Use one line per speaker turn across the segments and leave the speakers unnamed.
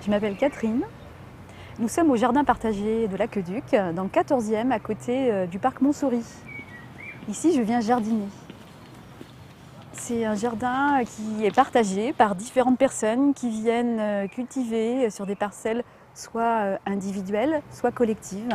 Je m'appelle Catherine. Nous sommes au jardin partagé de l'Aqueduc, dans le 14e, à côté du parc Montsouris. Ici, je viens jardiner. C'est un jardin qui est partagé par différentes personnes qui viennent cultiver sur des parcelles soit individuelles, soit collectives.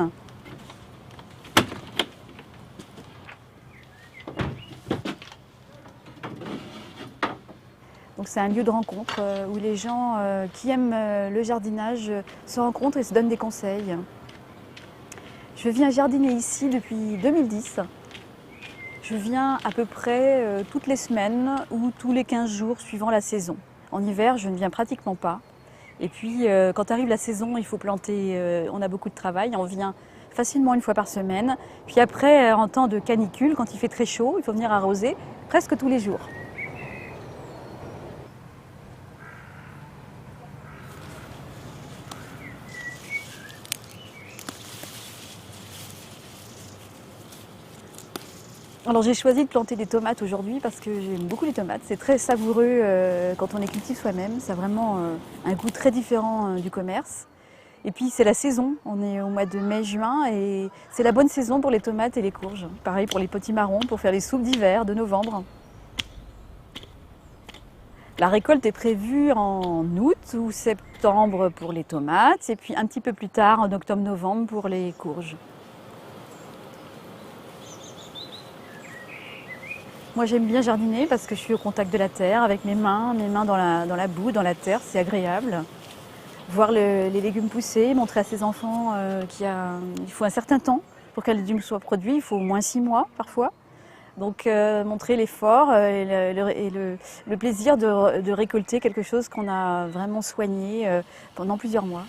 Donc c'est un lieu de rencontre où les gens qui aiment le jardinage se rencontrent et se donnent des conseils. Je viens jardiner ici depuis 2010. Je viens à peu près toutes les semaines ou tous les 15 jours suivant la saison. En hiver, je ne viens pratiquement pas. Et puis quand arrive la saison, il faut planter, on a beaucoup de travail, on vient facilement une fois par semaine. Puis après, en temps de canicule, quand il fait très chaud, il faut venir arroser presque tous les jours. Alors j'ai choisi de planter des tomates aujourd'hui parce que j'aime beaucoup les tomates. C'est très savoureux quand on les cultive soi-même. Ça a vraiment un goût très différent du commerce. Et puis c'est la saison, on est au mois de mai-juin et c'est la bonne saison pour les tomates et les courges. Pareil pour les potimarrons, pour faire les soupes d'hiver de novembre. La récolte est prévue en août ou septembre pour les tomates et puis un petit peu plus tard en octobre-novembre pour les courges. Moi j'aime bien jardiner parce que je suis au contact de la terre avec mes mains dans la boue, dans la terre, c'est agréable. Voir les légumes pousser, montrer à ses enfants qu'il faut un certain temps pour qu'un légume soit produit, il faut au moins 6 mois parfois. Donc montrer l'effort et le plaisir de récolter quelque chose qu'on a vraiment soigné pendant plusieurs mois.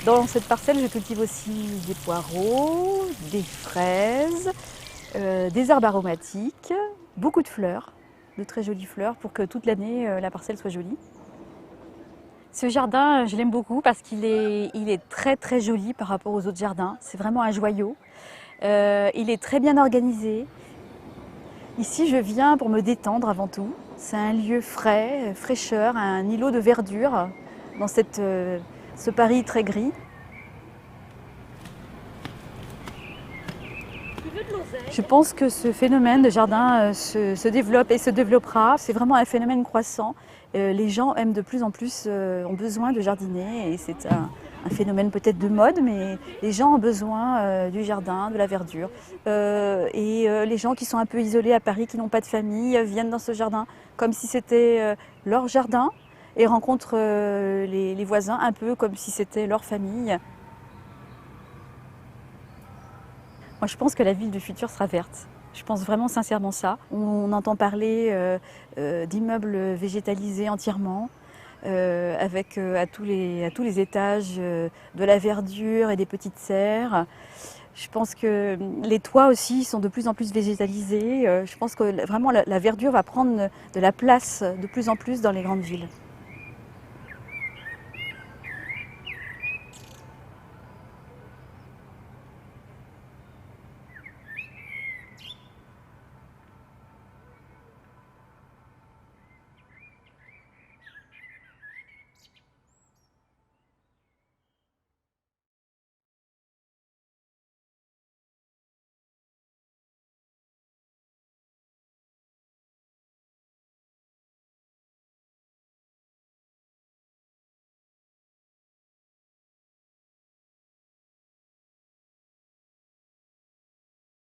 Dans cette parcelle, je cultive aussi des poireaux, des fraises, des herbes aromatiques, beaucoup de fleurs, de très jolies fleurs pour que toute l'année la parcelle soit jolie. Ce jardin, je l'aime beaucoup parce qu'il est très très joli par rapport aux autres jardins. C'est vraiment un joyau. Il est très bien organisé. Ici, je viens pour me détendre avant tout. C'est un lieu frais, fraîcheur, un îlot de verdure dans ce Paris très gris. Je pense que ce phénomène de jardin se développe et se développera. C'est vraiment un phénomène croissant. Les gens aiment de plus en plus, ont besoin de jardiner et c'est un phénomène peut-être de mode, mais les gens ont besoin du jardin, de la verdure. Les gens qui sont un peu isolés à Paris, qui n'ont pas de famille, viennent dans ce jardin comme si c'était leur jardin et rencontrent les voisins un peu comme si c'était leur famille. Moi, je pense que la ville du futur sera verte. Je pense vraiment sincèrement ça. On entend parler d'immeubles végétalisés entièrement, avec à tous les étages de la verdure et des petites serres. Je pense que les toits aussi sont de plus en plus végétalisés. Je pense que vraiment la verdure va prendre de la place de plus en plus dans les grandes villes.